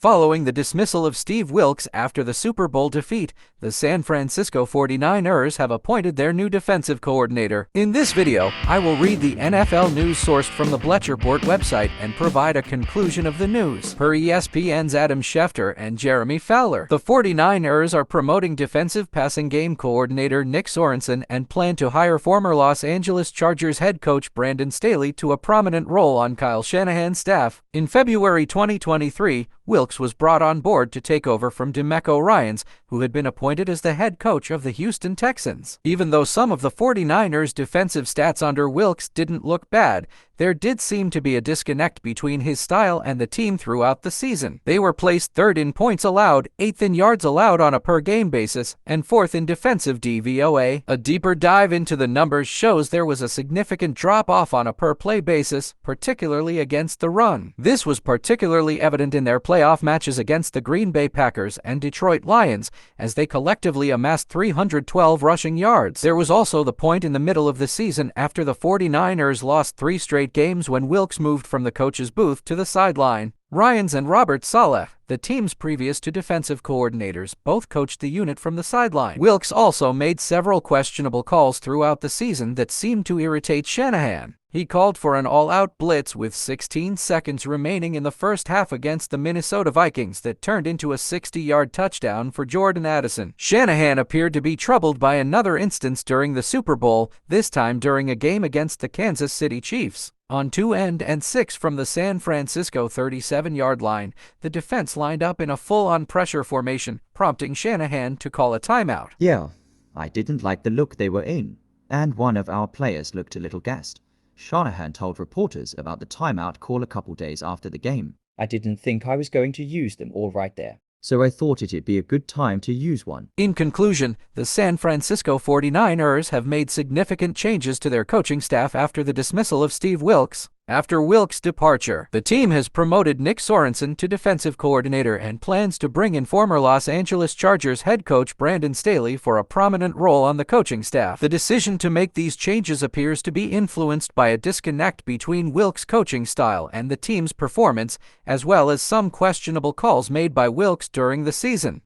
Following the dismissal of Steve Wilks after the Super Bowl defeat, the San Francisco 49ers have appointed their new defensive coordinator. In this video, I will read the NFL news sourced from the Bleacher Report website and provide a conclusion of the news. Per ESPN's Adam Schefter and Jeremy Fowler, the 49ers are promoting defensive passing game coordinator Nick Sorensen and plan to hire former Los Angeles Chargers head coach Brandon Staley to a prominent role on Kyle Shanahan's staff. In February 2023, Wilks was brought on board to take over from DeMeco Ryans, who had been appointed as the head coach of the Houston Texans. Even though some of the 49ers' defensive stats under Wilks didn't look bad, there did seem to be a disconnect between his style and the team throughout the season. They were placed third in points allowed, eighth in yards allowed on a per-game basis, and fourth in defensive DVOA. A deeper dive into the numbers shows there was a significant drop-off on a per-play basis, particularly against the run. This was particularly evident in their playoff matches against the Green Bay Packers and Detroit Lions, as they collectively amassed 312 rushing yards. There was also the point in the middle of the season after the 49ers lost 3 straight games when Wilks moved from the coach's booth to the sideline. Ryans and Robert Saleh, the team's previous two defensive coordinators, both coached the unit from the sideline. Wilks also made several questionable calls throughout the season that seemed to irritate Shanahan. He called for an all-out blitz with 16 seconds remaining in the first half against the Minnesota Vikings that turned into a 60-yard touchdown for Jordan Addison. Shanahan appeared to be troubled by another instance during the Super Bowl, this time during a game against the Kansas City Chiefs. On 2nd and 6 from the San Francisco 37-yard line, the defense lined up in a full-on pressure formation, prompting Shanahan to call a timeout. Yeah, I didn't like the look they were in, and one of our players looked a little gassed. Shanahan told reporters about the timeout call a couple days after the game. I didn't think I was going to use them all right there, so I thought it'd be a good time to use one. In conclusion, the San Francisco 49ers have made significant changes to their coaching staff after the dismissal of Steve Wilks. After Wilks' departure, the team has promoted Nick Sorensen to defensive coordinator and plans to bring in former Los Angeles Chargers head coach Brandon Staley for a prominent role on the coaching staff. The decision to make these changes appears to be influenced by a disconnect between Wilks' coaching style and the team's performance, as well as some questionable calls made by Wilks during the season.